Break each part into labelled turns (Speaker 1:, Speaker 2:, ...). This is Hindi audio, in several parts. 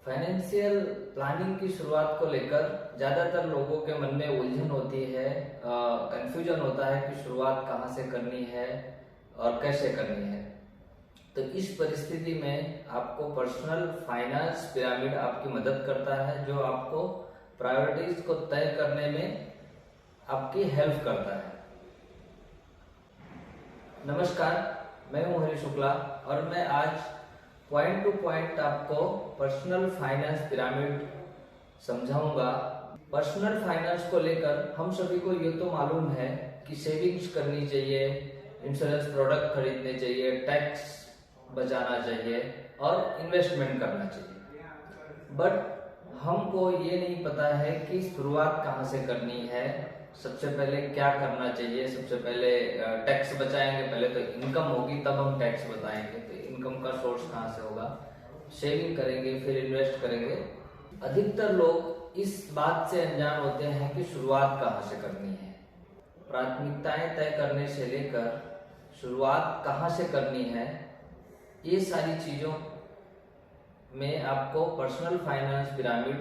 Speaker 1: फाइनेंशियल प्लानिंग की शुरुआत को लेकर ज्यादातर लोगों के मन में उलझन होती है, कंफ्यूजन होता है कि शुरुआत कहाँ से करनी है और कैसे करनी है। तो इस परिस्थिति में आपको पर्सनल फाइनेंस पिरामिड आपकी मदद करता है, जो आपको प्रायोरिटीज को तय करने में आपकी हेल्प करता है। नमस्कार, मैं हूं हरीश शुक्ला और मैं आज पॉइंट टू पॉइंट आपको पर्सनल फाइनेंस पिरामिड समझाऊंगा। पर्सनल फाइनेंस को लेकर हम सभी को ये तो मालूम है कि सेविंग्स करनी चाहिए, इंश्योरेंस प्रोडक्ट खरीदने चाहिए, टैक्स बचाना चाहिए और इन्वेस्टमेंट करना चाहिए। बट हमको ये नहीं पता है कि शुरुआत कहाँ से करनी है, सबसे पहले क्या करना चाहिए। सबसे पहले टैक्स बचाएंगे, पहले तो इनकम होगी तब हम टैक्स बताएंगे। तो इनकम का सोर्स कहाँ से होगा, सेविंग करेंगे फिर इन्वेस्ट करेंगे। अधिकतर लोग इस बात से अनजान होते हैं कि शुरुआत कहाँ से करनी है। प्राथमिकताएं तय करने से लेकर शुरुआत कहाँ से करनी है, ये सारी चीजों में आपको पर्सनल फाइनेंस पिरामिड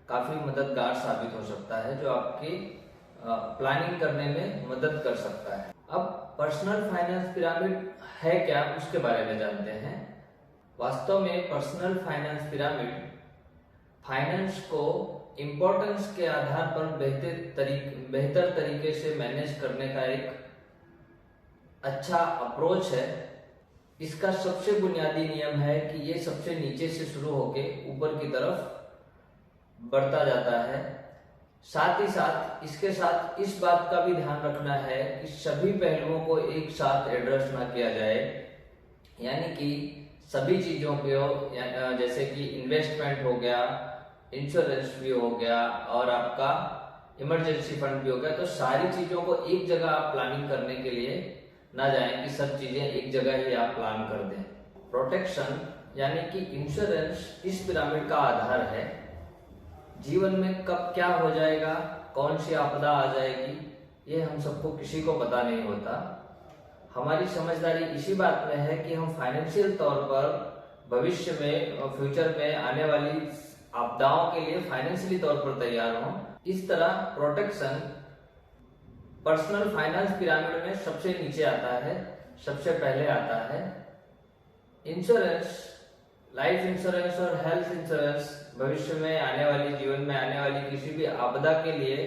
Speaker 1: काफी मददगार साबित हो सकता है, जो आपकी प्लानिंग करने में मदद कर सकता है। अब पर्सनल फाइनेंस पिरामिड है क्या, उसके बारे में जानते हैं। वास्तव में पर्सनल फाइनेंस पिरामिड फाइनेंस को इम्पोर्टेंस के आधार पर बेहतर तरीके से मैनेज करने का एक अच्छा अप्रोच है। इसका सबसे बुनियादी नियम है कि ये सबसे नीचे से शुरू होके ऊपर की तरफ बढ़ता जाता है। साथ ही साथ इसके साथ इस बात का भी ध्यान रखना है कि सभी पहलुओं को एक साथ एड्रेस ना किया जाए, यानी कि सभी चीजों को, जैसे कि इन्वेस्टमेंट हो गया, इंश्योरेंस भी हो गया और आपका इमरजेंसी फंड भी हो गया, तो सारी चीजों को एक जगह आप प्लानिंग करने के लिए ना जाएं कि सब चीजें एक जगह ही आप प्लान कर दें। प्रोटेक्शन यानी कि इंश्योरेंस इस पिरामिड का आधार है। जीवन में कब क्या हो जाएगा, कौन सी आपदा आ जाएगी, ये हम सबको किसी को पता नहीं होता। हमारी समझदारी इसी बात में है कि हम फाइनेंशियल तौर पर भविष्य में, फ्यूचर में आने वाली आपदाओं के लिए फाइनेंशियली तौर पर तैयार हों। इस तरह प्रोटेक्शन पर्सनल फाइनेंस पिरामिड में सबसे नीचे आता है, सबसे पहले आता है। इंश्योरेंस, लाइफ इंश्योरेंस और हेल्थ इंश्योरेंस भविष्य में आने वाली, जीवन में आने वाली किसी भी आपदा के लिए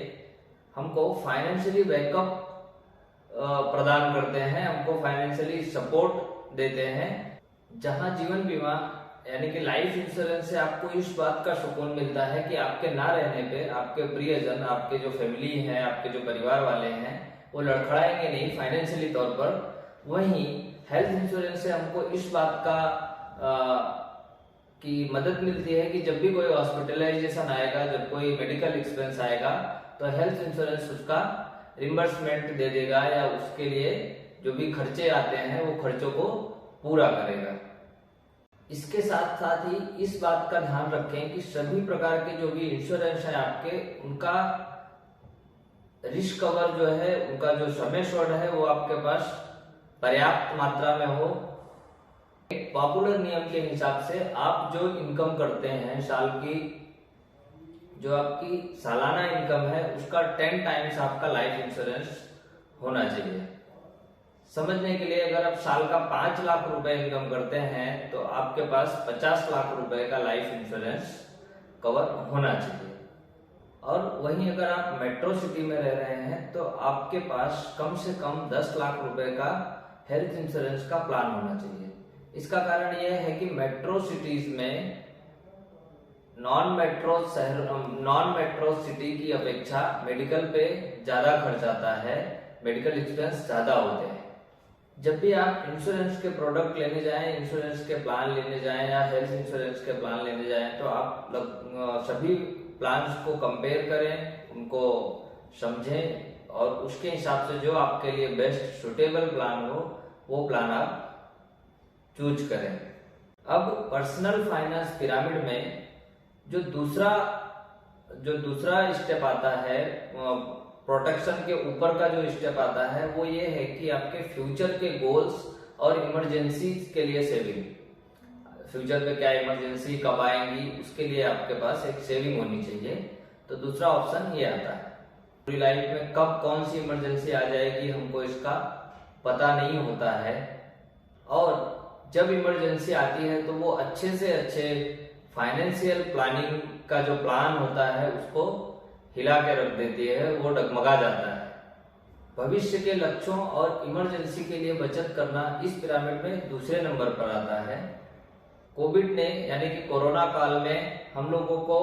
Speaker 1: हमको फाइनेंशियली बैकअप प्रदान करते हैं, हमको फाइनेंशियली सपोर्ट देते हैं। जहां जीवन बीमा यानी कि लाइफ इंश्योरेंस से आपको इस बात का सुकून मिलता है कि आपके ना रहने पे आपके प्रियजन, आपके जो फैमिली है, आपके जो परिवार वाले हैं, वो लड़खड़ाएंगे नहीं फाइनेंशियली तौर पर। वहीं हेल्थ इंश्योरेंस से हमको इस बात का की मदद मिलती है कि जब भी कोई हॉस्पिटलाइजेशन आएगा, जब कोई मेडिकल एक्सपेंस आएगा, तो हेल्थ इंश्योरेंस उसका रिम्बर्समेंट दे देगा या उसके लिए जो भी खर्चे आते हैं वो खर्चों को पूरा करेगा। इसके साथ साथ ही इस बात का ध्यान रखें कि सभी प्रकार के जो भी इंश्योरेंस है आपके, उनका रिस्क कवर जो है, उनका जो सम एश्योर्ड है, वो आपके पास पर्याप्त मात्रा में हो। एक पॉपुलर नियम के हिसाब से आप जो इनकम करते हैं साल की, जो आपकी सालाना इनकम है, उसका 10 टाइम्स आपका लाइफ इंश्योरेंस होना चाहिए। समझने के लिए, अगर आप साल का 5 लाख रुपए इनकम करते हैं तो आपके पास 50 लाख रुपए का लाइफ इंश्योरेंस कवर होना चाहिए। और वहीं अगर आप मेट्रो सिटी में रह रहे हैं तो आपके पास कम से कम 10 लाख रुपए का हेल्थ इंश्योरेंस का प्लान होना चाहिए। इसका कारण यह है कि मेट्रो सिटीज में नॉन मेट्रो सिटी की अपेक्षा मेडिकल पे ज्यादा खर्च आता है, मेडिकल एक्सपेंस ज्यादा होते हैं। जब भी आप इंश्योरेंस के प्रोडक्ट लेने जाएं, इंश्योरेंस के प्लान लेने जाएं या हेल्थ इंश्योरेंस के प्लान लेने जाएं, तो आप सभी प्लान्स को कंपेयर करें, उनको समझें और उसके हिसाब से जो आपके लिए बेस्ट सुटेबल प्लान हो वो प्लान आप चूज करें। अब पर्सनल फाइनेंस पिरामिड में जो दूसरा स्टेप आता है, प्रोटेक्शन के ऊपर का जो स्टेप आता है, वो ये है कि आपके फ्यूचर के गोल्स और इमरजेंसी के लिए सेविंग। फ्यूचर में क्या इमरजेंसी कब आएंगी, उसके लिए आपके पास एक सेविंग होनी चाहिए। तो दूसरा ऑप्शन ये आता है। पूरी लाइफ में कब कौन सी इमरजेंसी आ जाएगी हमको इसका पता नहीं होता है, और जब इमरजेंसी आती है तो वो अच्छे से अच्छे फाइनेंशियल प्लानिंग का जो प्लान होता है उसको हिला के रख देती है, वो डगमगा जाता है। भविष्य के लक्ष्यों और इमरजेंसी के लिए बचत करना इस पिरामिड में दूसरे नंबर पर आता है। कोविड ने यानी कि कोरोना काल में हम लोगों को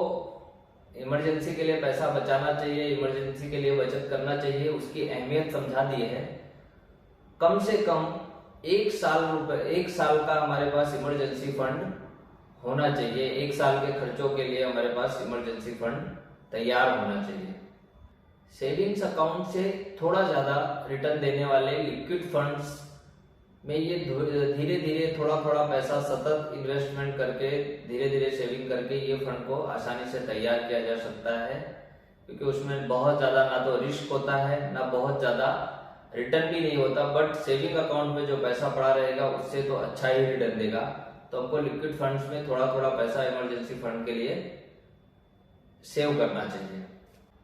Speaker 1: इमरजेंसी के लिए पैसा बचाना चाहिए, इमरजेंसी के लिए बचत करना चाहिए, उसकी अहमियत समझा दी है। कम से कम 1 साल का हमारे पास इमरजेंसी फंड होना चाहिए। 1 साल के खर्चों के लिए हमारे पास इमरजेंसी फंड तैयार होना चाहिए। सेविंग्स अकाउंट से थोड़ा ज्यादा रिटर्न देने वाले लिक्विड फंड्स में ये धीरे धीरे थोड़ा थोड़ा पैसा सतत इन्वेस्टमेंट करके, धीरे धीरे सेविंग करके ये फंड को आसानी से तैयार किया जा सकता है, क्योंकि उसमें बहुत ज्यादा ना तो रिस्क होता है, ना बहुत ज्यादा रिटर्न भी नहीं होता। बट सेविंग अकाउंट में जो पैसा पड़ा रहेगा उससे तो अच्छा ही रिटर्न देगा। तो हमको लिक्विड फंड्स में थोड़ा थोड़ा पैसा इमरजेंसी फंड के लिए सेव करना चाहिए।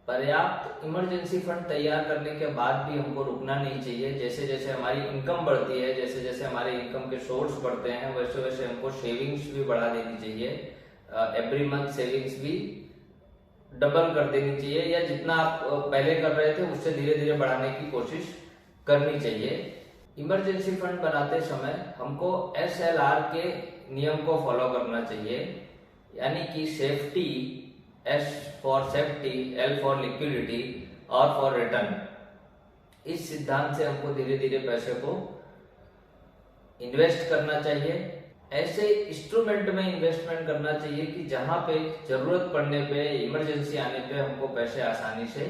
Speaker 1: पर्याप्त इमरजेंसी फंड तैयार करने के बाद भी हमको रुकना नहीं चाहिए। जैसे जैसे हमारी इनकम बढ़ती है, जैसे जैसे हमारे इनकम के सोर्स बढ़ते हैं, वैसे वैसे हमको सेविंग्स भी बढ़ा देनी चाहिए। एवरी मंथ सेविंग्स भी डबल कर देनी चाहिए, या जितना आप पहले कर रहे थे उससे धीरे धीरे बढ़ाने की कोशिश करनी चाहिए। इमरजेंसी फंड बनाते समय हमको SLR के नियम को फॉलो करना चाहिए, यानी कि safety, S for safety, L for liquidity और फॉर रिटर्न। इस सिद्धांत से हमको धीरे धीरे पैसे को इन्वेस्ट करना चाहिए। ऐसे इंस्ट्रूमेंट में इन्वेस्टमेंट करना चाहिए कि जहां पे जरूरत पड़ने पे, इमरजेंसी आने पे हमको पैसे आसानी से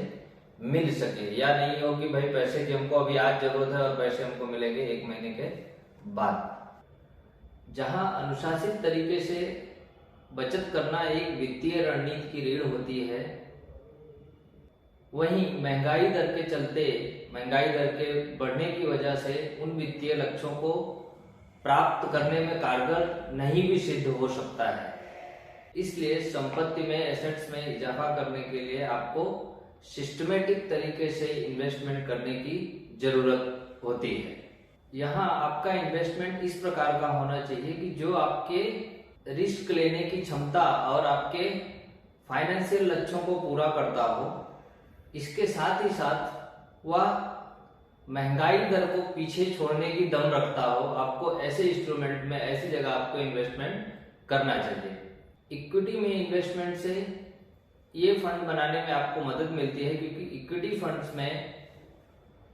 Speaker 1: मिल सके, या नहीं हो कि भाई पैसे की हमको अभी आज जरूरत है और पैसे हमको मिलेंगे 1 महीने के बाद। जहां अनुशासित तरीके से बचत करना एक वित्तीय रणनीति की रीढ़ होती है, वहीं महंगाई दर के चलते, महंगाई दर के बढ़ने की वजह से उन वित्तीय लक्ष्यों को प्राप्त करने में कारगर नहीं भी सिद्ध हो सकता है। इसलिए संपत्ति में, एसेट्स में इजाफा करने के लिए आपको सिस्टमेटिक तरीके से इन्वेस्टमेंट करने की जरूरत होती है। यहाँ आपका इन्वेस्टमेंट इस प्रकार का होना चाहिए कि जो आपके रिस्क लेने की क्षमता और आपके फाइनेंशियल लक्ष्यों को पूरा करता हो, इसके साथ ही साथ वह महंगाई दर को पीछे छोड़ने की दम रखता हो। आपको ऐसे इंस्ट्रूमेंट में, ऐसी जगह आपको इन्वेस्टमेंट करना चाहिए। इक्विटी में इन्वेस्टमेंट से ये फंड बनाने में आपको मदद मिलती है, क्योंकि इक्विटी फंड्स में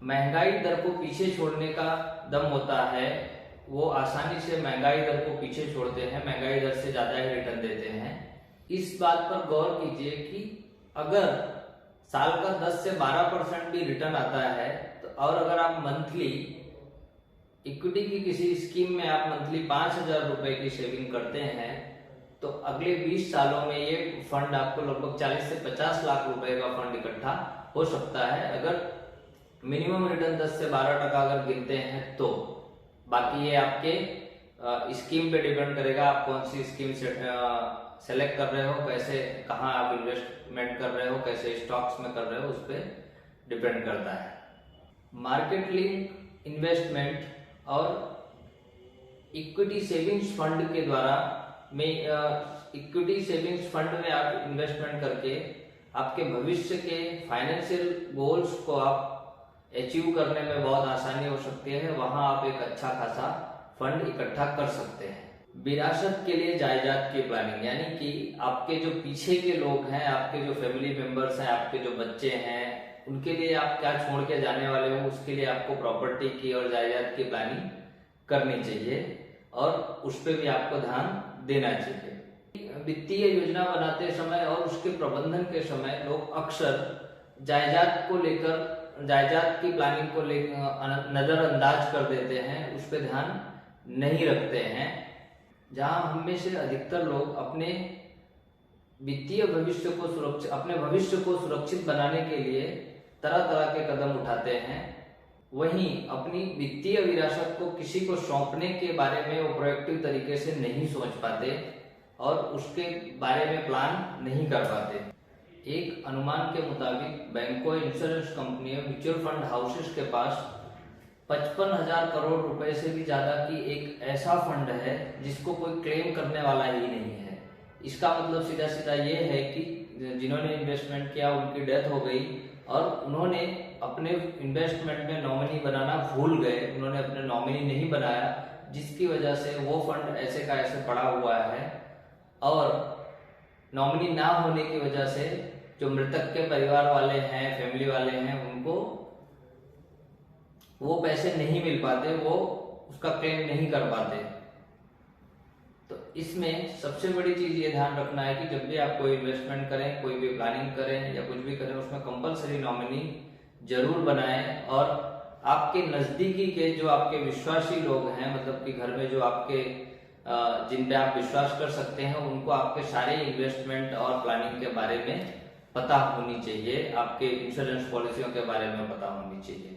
Speaker 1: महंगाई दर को पीछे छोड़ने का दम होता है। वो आसानी से महंगाई दर को पीछे छोड़ते हैं, महंगाई दर से ज्यादा ही रिटर्न देते हैं। इस बात पर गौर कीजिए कि अगर साल का 10 से 12% भी रिटर्न आता है तो, और अगर आप मंथली इक्विटी की किसी स्कीम में आप मंथली 5,000 रुपए की सेविंग करते हैं, तो अगले 20 सालों में ये फंड आपको लगभग 40 से 50 लाख रुपए का फंड इकट्ठा हो सकता है, अगर मिनिमम रिटर्न 10 से 12% अगर गिनते हैं तो। बाकी ये आपके स्कीम पे डिपेंड करेगा, आप कौन सी स्कीम सेलेक्ट कर रहे हो, कैसे, कहाँ आप इन्वेस्टमेंट कर रहे हो, कैसे स्टॉक्स में कर रहे हो, उस पर डिपेंड करता है। मार्केट लिंक इन्वेस्टमेंट और इक्विटी सेविंग्स फंड के द्वारा इक्विटी सेविंग्स फंड में आप इन्वेस्टमेंट करके आपके भविष्य के फाइनेंशियल गोल्स को आप अचीव करने में बहुत आसानी हो सकती है। वहां आप एक अच्छा खासा फंड इकट्ठा कर सकते हैं। विरासत के लिए जायदाद की प्लानिंग, यानी कि आपके जो पीछे के लोग हैं, आपके जो फैमिली मेंबर्स हैं, आपके जो बच्चे हैं, उनके लिए आप क्या छोड़ के जाने वाले हो, उसके लिए आपको प्रॉपर्टी की और जायदाद की प्लानिंग करनी चाहिए और उस पर भी आपको ध्यान देना चाहिए। वित्तीय योजना बनाते समय और उसके प्रबंधन के समय लोग अक्सर जायदाद की प्लानिंग को लेकर नजरअंदाज कर देते हैं, उस पर ध्यान नहीं रखते हैं। जहां हम में से अधिकतर लोग अपने वित्तीय भविष्य को अपने भविष्य को सुरक्षित बनाने के लिए तरह तरह के कदम उठाते हैं, वहीं अपनी वित्तीय विरासत को किसी को सौंपने के बारे में वो प्रोएक्टिव तरीके से नहीं सोच पाते और उसके बारे में प्लान नहीं कर पाते। एक अनुमान के मुताबिक बैंकों, इंश्योरेंस कंपनियों, म्यूचुअल फंड हाउसेस के पास 55,000 करोड़ रुपए से भी ज्यादा की एक ऐसा फंड है जिसको कोई क्लेम करने वाला ही नहीं है। इसका मतलब सीधा सीधा ये है कि जिन्होंने इन्वेस्टमेंट किया उनकी डेथ हो गई और उन्होंने अपने इन्वेस्टमेंट में नॉमिनी बनाना भूल गए, उन्होंने अपने नॉमिनी नहीं बनाया, जिसकी वजह से वो फंड ऐसे का ऐसे पड़ा हुआ है और नॉमिनी ना होने की वजह से जो मृतक के परिवार वाले हैं, फैमिली वाले हैं, उनको वो पैसे नहीं मिल पाते, वो उसका क्लेम नहीं कर पाते। तो इसमें सबसे बड़ी चीज ये ध्यान रखना है कि जब भी आप कोई इन्वेस्टमेंट करें, कोई भी प्लानिंग करें या कुछ भी करें, उसमें कंपलसरी नॉमिनी जरूर बनाएं और आपके नजदीकी के जो आपके विश्वासी लोग हैं, मतलब कि घर में जो आपके जिन पे आप विश्वास कर सकते हैं, उनको आपके सारे इन्वेस्टमेंट और प्लानिंग के बारे में पता होनी चाहिए, आपके इंश्योरेंस पॉलिसियों के बारे में पता होनी चाहिए।